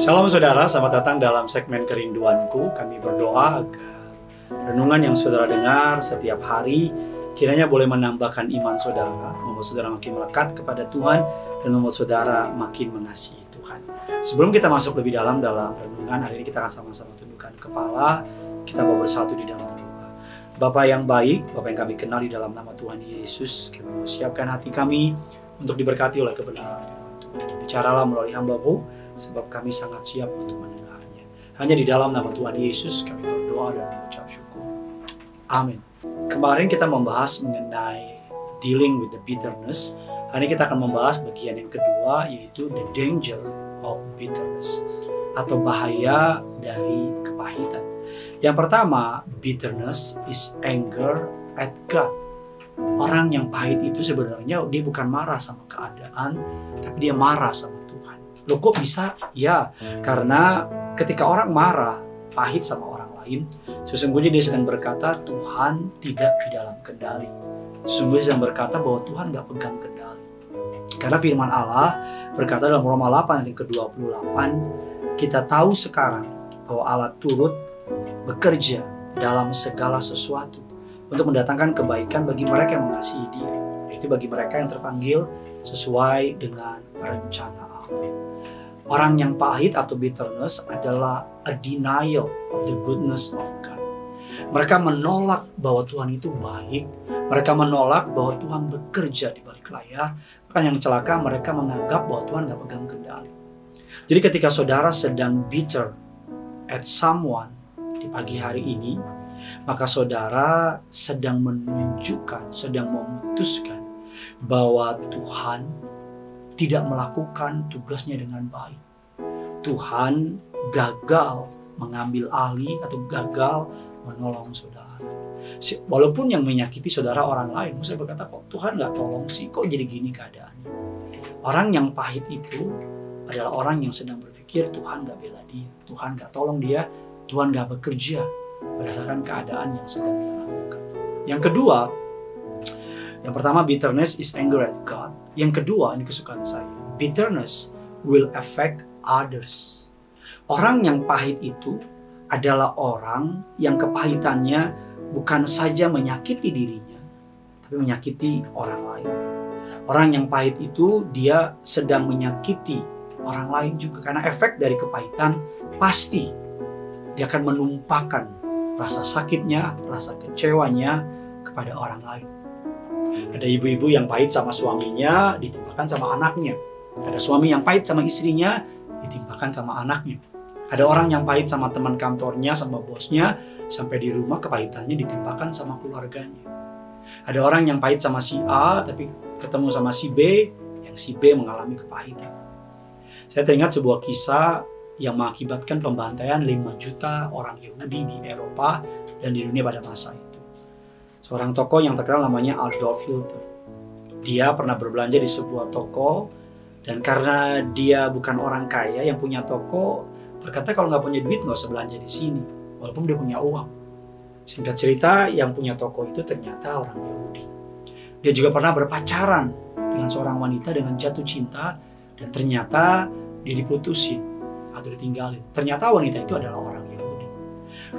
Shalom saudara, selamat datang dalam segmen Kerinduanku. Kami berdoa agar renungan yang saudara dengar setiap hari kiranya boleh menambahkan iman saudara, membuat saudara makin melekat kepada Tuhan, dan membuat saudara makin mengasihi Tuhan. Sebelum kita masuk lebih dalam renungan, hari ini kita akan sama-sama tundukkan kepala, kita mau bersatu di dalam doa. Bapa yang baik, Bapa yang kami kenal di dalam nama Tuhan Yesus, kami mau siapkan hati kami untuk diberkati oleh kebenaran firman Tuhan. Bicaralah melalui hamba-Mu, sebab kami sangat siap untuk mendengarnya. Hanya di dalam nama Tuhan Yesus kami berdoa dan mengucap syukur. Amin. Kemarin kita membahas mengenai dealing with the bitterness. Hari ini kita akan membahas bagian yang kedua, yaitu the danger of bitterness, atau bahaya dari kepahitan. Yang pertama, bitterness is anger at God. Orang yang pahit itu sebenarnya dia bukan marah sama keadaan, tapi dia marah sama Tuhan. Loh kok bisa? Ya, karena ketika orang marah, pahit sama orang lain, sesungguhnya dia sedang berkata Tuhan tidak di dalam kendali. Sesungguhnya dia sedang berkata bahwa Tuhan gak pegang kendali. Karena firman Allah berkata dalam Roma 8 ayat ke-28, kita tahu sekarang bahwa Allah turut bekerja dalam segala sesuatu untuk mendatangkan kebaikan bagi mereka yang mengasihi Dia, yaitu bagi mereka yang terpanggil sesuai dengan rencana Allah. Orang yang pahit atau bitterness adalah a denial of the goodness of God. Mereka menolak bahwa Tuhan itu baik. Mereka menolak bahwa Tuhan bekerja di balik layar. Bahkan yang celaka, mereka menganggap bahwa Tuhan gak pegang kendali. Jadi ketika saudara sedang bitter at someone di pagi hari ini, maka saudara sedang menunjukkan, sedang memutuskan bahwa Tuhan tidak melakukan tugasnya dengan baik. Tuhan gagal mengambil alih atau gagal menolong saudara. Walaupun yang menyakiti saudara orang lain, saya berkata kok Tuhan gak tolong sih, kok jadi gini keadaannya. Orang yang pahit itu adalah orang yang sedang berpikir Tuhan gak bela dia, Tuhan gak tolong dia, Tuhan gak bekerja berdasarkan keadaan yang sedang dia lakukan. Yang kedua, yang pertama, bitterness is anger at God. Yang kedua, ini kesukaan saya, bitterness will affect others. Orang yang pahit itu adalah orang yang kepahitannya bukan saja menyakiti dirinya, tapi menyakiti orang lain. Orang yang pahit itu dia sedang menyakiti orang lain juga, karena efek dari kepahitan pasti dia akan menumpahkan rasa sakitnya, rasa kecewanya kepada orang lain. Ada ibu-ibu yang pahit sama suaminya, ditimpakan sama anaknya. Ada suami yang pahit sama istrinya, ditimpakan sama anaknya. Ada orang yang pahit sama teman kantornya, sama bosnya, sampai di rumah kepahitannya ditimpakan sama keluarganya. Ada orang yang pahit sama si A, tapi ketemu sama si B, yang si B mengalami kepahitan. Saya teringat sebuah kisah yang mengakibatkan pembantaian 5 juta orang Yahudi di Eropa dan di dunia pada masa itu. Seorang tokoh yang terkenal namanya Adolf Hitler. Dia pernah berbelanja di sebuah toko, dan karena dia bukan orang kaya yang punya toko, berkata kalau nggak punya duit nggak usah belanja di sini, walaupun dia punya uang. Singkat cerita, yang punya toko itu ternyata orang Yahudi. Dia juga pernah berpacaran dengan seorang wanita dengan jatuh cinta, dan ternyata dia diputusin atau ditinggalin. Ternyata wanita itu adalah orang Yahudi.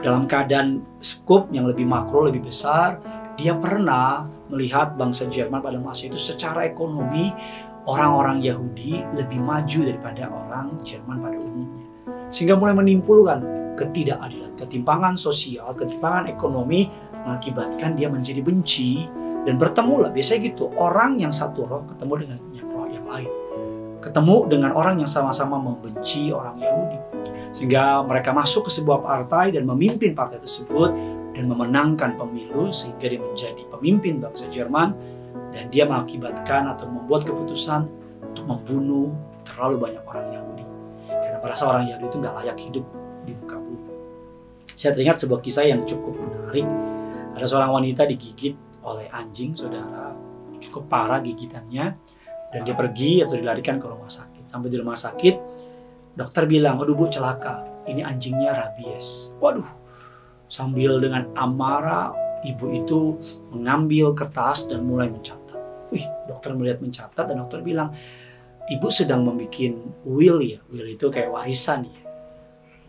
Dalam keadaan skop yang lebih makro, lebih besar, dia pernah melihat bangsa Jerman pada masa itu secara ekonomi orang-orang Yahudi lebih maju daripada orang Jerman pada umumnya. Sehingga mulai menimbulkan ketidakadilan, ketimpangan sosial, ketimpangan ekonomi, mengakibatkan dia menjadi benci dan bertemulah. Biasanya gitu, orang yang satu roh ketemu dengan roh yang lain. Ketemu dengan orang yang sama-sama membenci orang Yahudi. Sehingga mereka masuk ke sebuah partai dan memimpin partai tersebut dan memenangkan pemilu sehingga dia menjadi pemimpin bangsa Jerman, dan dia mengakibatkan atau membuat keputusan untuk membunuh terlalu banyak orang Yahudi. Karena merasa orang Yahudi itu nggak layak hidup di muka bumi. Saya teringat sebuah kisah yang cukup menarik. Ada seorang wanita digigit oleh anjing, saudara, cukup parah gigitannya, dan dia pergi atau dilarikan ke rumah sakit. Sampai di rumah sakit, dokter bilang, "Waduh bu, celaka, ini anjingnya rabies." Waduh, sambil dengan amarah, ibu itu mengambil kertas dan mulai mencatat. Dokter melihat mencatat dan dokter bilang, ibu sedang membuat will ya. Will itu kayak warisan ya.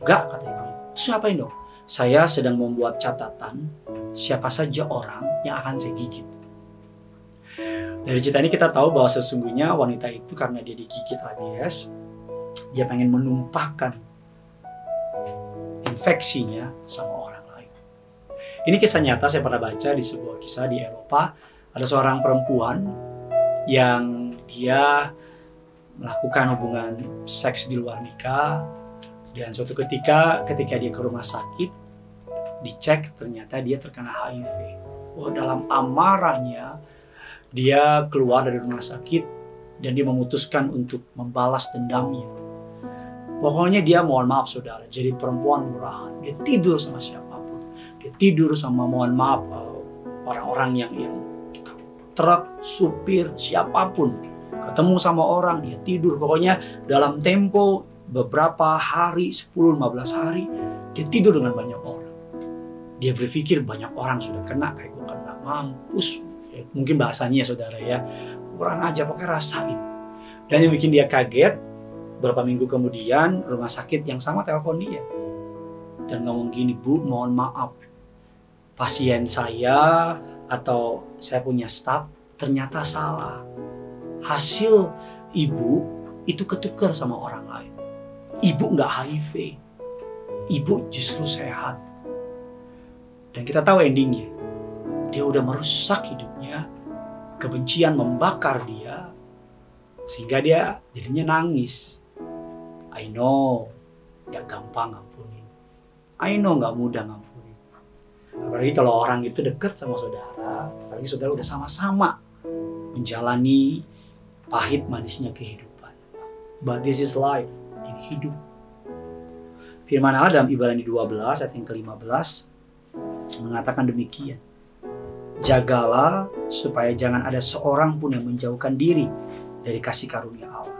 Enggak, kata ibu. Terus ngapain dong? Saya sedang membuat catatan siapa saja orang yang akan saya gigit. Dari cerita ini kita tahu bahwa sesungguhnya wanita itu karena dia digigit rabies, dia pengen menumpahkan infeksinya sama orang lain. Ini kisah nyata, saya pernah baca di sebuah kisah di Eropa. Ada seorang perempuan yang dia melakukan hubungan seks di luar nikah. Dan suatu ketika dia ke rumah sakit, dicek ternyata dia terkena HIV. Oh, dalam amarahnya dia keluar dari rumah sakit dan dia memutuskan untuk membalas dendamnya. Pokoknya dia, mohon maaf saudara, jadi perempuan murahan. Dia tidur sama siapapun. Dia tidur sama, mohon maaf, orang-orang yang truk, supir, siapapun. Ketemu sama orang, dia tidur. Pokoknya dalam tempo beberapa hari, 10-15 hari, dia tidur dengan banyak orang. Dia berpikir banyak orang sudah kena, kayak gue kena, mampus. Mungkin bahasanya saudara ya, kurang aja, pokoknya rasain. Dan yang bikin dia kaget, beberapa minggu kemudian rumah sakit yang sama telepon dia dan ngomong gini, Bu, mohon maaf, pasien saya atau saya punya staf ternyata salah. Hasil ibu itu ketukar sama orang lain. Ibu nggak HIV, ibu justru sehat. Dan kita tahu endingnya, dia udah merusak hidupnya, kebencian membakar dia, sehingga dia jadinya nangis. I know, gak gampang ngampunin. I know gak mudah ngampunin. Apalagi kalau orang itu dekat sama saudara, apalagi saudara udah sama-sama menjalani pahit manisnya kehidupan. But this is life, ini hidup. Firman Allah dalam Ibrani 12 ayat yang ke-15 mengatakan demikian. Jagalah supaya jangan ada seorang pun yang menjauhkan diri dari kasih karunia Allah,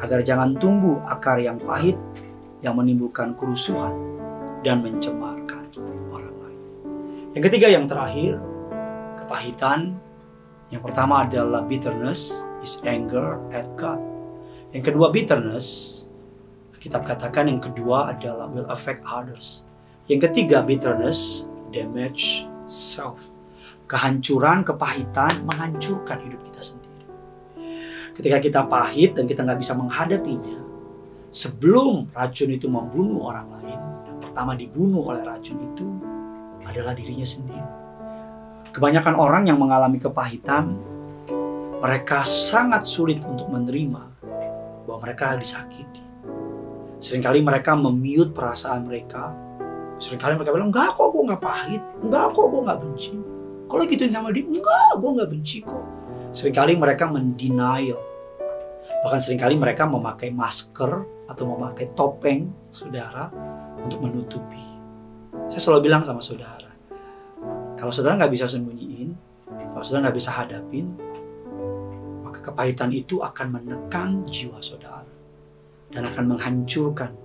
agar jangan tumbuh akar yang pahit yang menimbulkan kerusuhan dan mencemarkan orang lain. Yang ketiga, yang terakhir, kepahitan. Yang pertama adalah bitterness, is anger at God. Yang kedua bitterness, kitab katakan yang kedua adalah will affect others. Yang ketiga bitterness, damage self. Kehancuran, kepahitan menghancurkan hidup kita sendiri. Ketika kita pahit dan kita nggak bisa menghadapinya, sebelum racun itu membunuh orang lain, yang pertama dibunuh oleh racun itu adalah dirinya sendiri. Kebanyakan orang yang mengalami kepahitan, mereka sangat sulit untuk menerima bahwa mereka disakiti. Seringkali mereka memute perasaan mereka. Seringkali mereka bilang, enggak kok gue nggak pahit, enggak kok gue nggak benci. Kalau gituin sama dia, enggak, gue nggak benci kok. Seringkali mereka mendenial. Bahkan seringkali mereka memakai masker atau memakai topeng, saudara, untuk menutupi. Saya selalu bilang sama saudara, kalau saudara nggak bisa sembunyiin, kalau saudara nggak bisa hadapin, maka kepahitan itu akan menekan jiwa saudara dan akan menghancurkan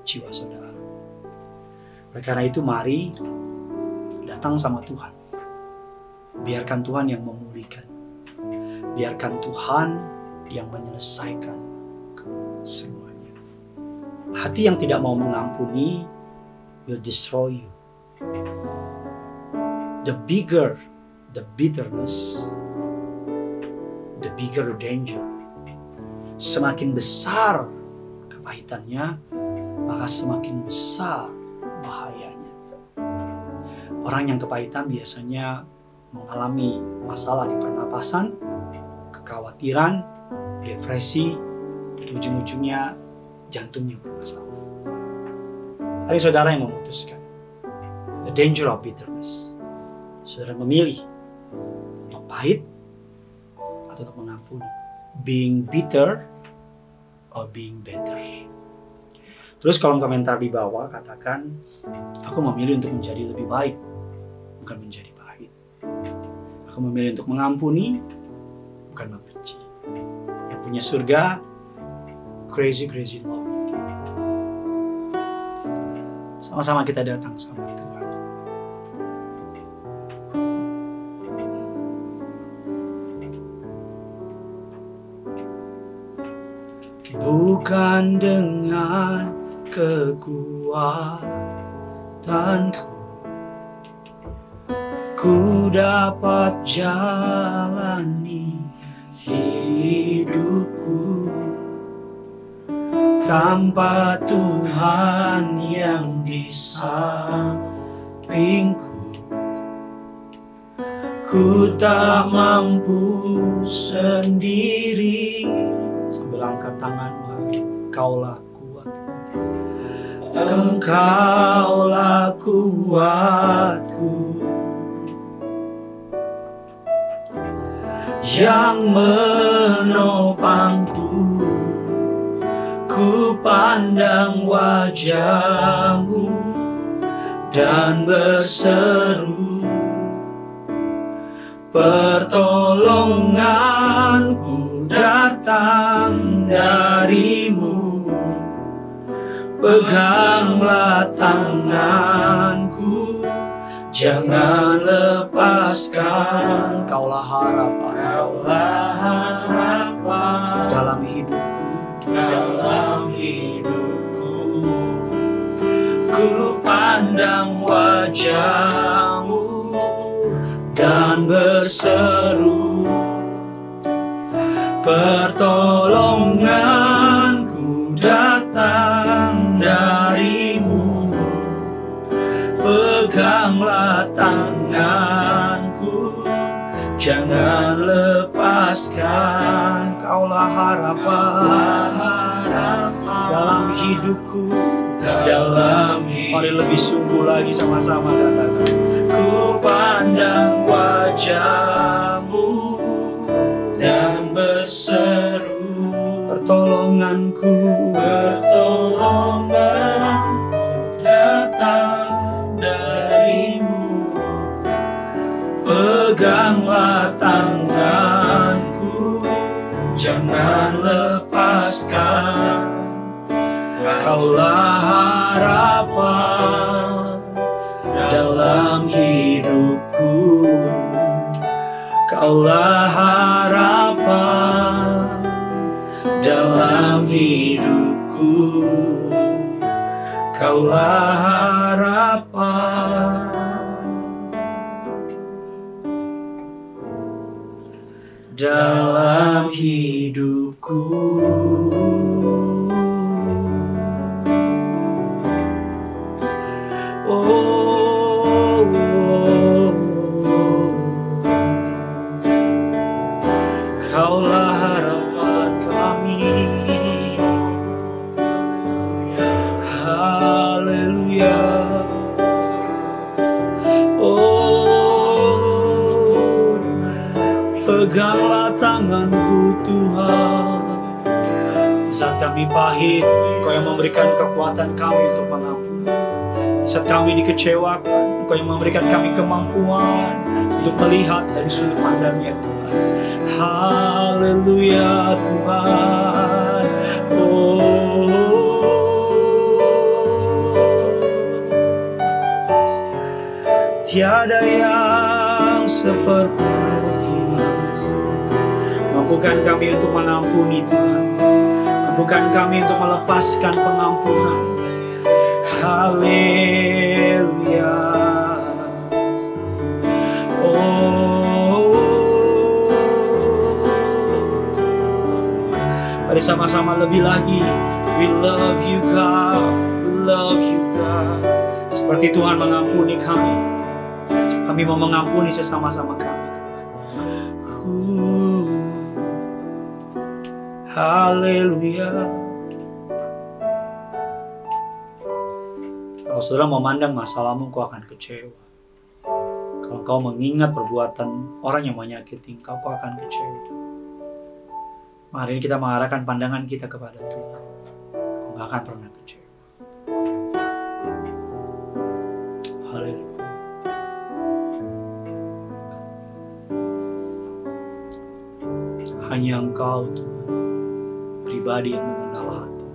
jiwa saudara. Oleh karena itu, mari datang sama Tuhan. Biarkan Tuhan yang memulihkan. Biarkan Tuhan yang menyelesaikan semuanya. Hati yang tidak mau mengampuni will destroy you. The bigger the bitterness, the bigger the danger. Semakin besar kepahitannya, maka semakin besar bahayanya. Orang yang kepahitan biasanya mengalami masalah di pernapasan, kekhawatiran, depresi, dan ujung-ujungnya jantungnya bermasalah. Hari saudara yang memutuskan. The danger of bitterness. Saudara memilih untuk pahit atau untuk mengampuni. Being bitter or being better. Terus kolom komentar di bawah katakan, aku memilih untuk menjadi lebih baik, bukan menjadi pahit. Aku memilih untuk mengampuni, bukan membenci. Yang punya surga, crazy love. Sama-sama kita datang sama Tuhan. bukan dengan kekuatanku. Ku dapat jalani hidupku tanpa Tuhan yang di sampingku. Ku tak mampu sendiri. Sambil angkat tangan, Kaulah kuatku. Engkaulah kuatku, yang menopangku. Ku pandang wajah-Mu dan berseru, pertolonganku datang dari-Mu. Peganglah tanganku, jangan lepaskan. Kaulah harapan, Kaulah harapan dalam hidupku, dalam hidupku. Ku pandang wajah-Mu dan berseru, pertolonganku datang dari-Mu. Peganglah tanganku, jangan lepaskan. Kaulah harapan dalam hidupku, dalam hidup. Mari lebih sungguh lagi sama-sama katakan. Ku pandang wajah-Mu dan berseru, pertolonganku, pertolonganku datang dari-Mu. Peganglah tanganku, jangan lepaskan. Kaulah harapan dalam hidupku, Kaulah harapan dalam hidupku, Kaulah harapan dalam hidupku. Oh, Kaulah harapan kami. Haleluya. Oh, peganglah tanganku Tuhan. Di saat kami pahit, Engkau yang memberikan kekuatan kami untuk mengampuni. Saat kami dikecewakan, Engkau yang memberikan kami kemampuan untuk melihat dari sudut pandangnya Tuhan. Haleluya Tuhan. Oh, tiada yang seperti Tuhan. Mampukan kami untuk mengampuni Tuhan. Mampukan kami untuk melepaskan pengampunan. Haleluya. Oh, mari sama-sama lebih lagi. We love you God, we love you God. Seperti Tuhan mengampuni kami, kami mau mengampuni sesama-sama kami. Haleluya. Kalau saudara memandang masalahmu, kau akan kecewa. Kalau kau mengingat perbuatan orang yang menyakiti kau akan kecewa. Mari kita mengarahkan pandangan kita kepada Tuhan. Kau gak akan pernah kecewa. Haleluya. Hanya Engkau Tuhan, pribadi yang mengenal hati.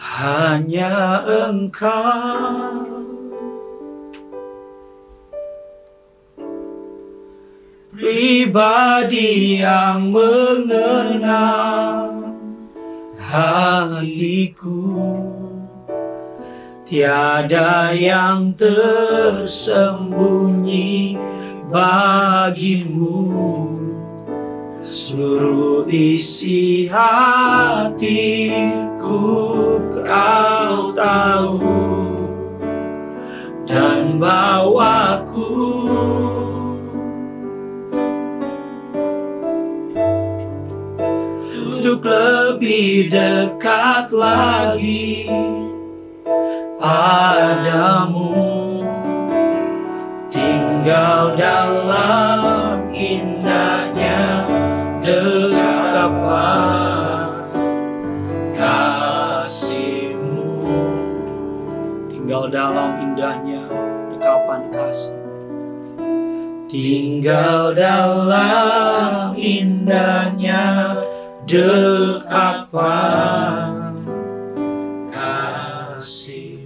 Hanya Engkau, pribadi yang mengenal hatiku. Tiada yang tersembunyi bagimu, seluruh isi hatiku kau tahu, dan bawaku untuk lebih dekat lagi padamu, tinggal dalam indahnya dekapan kasih-Mu, tinggal dalam indahnya dekapan kasih, tinggal dalam indahnya dekapan kasih-Mu.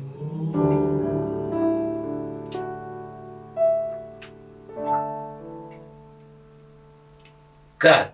God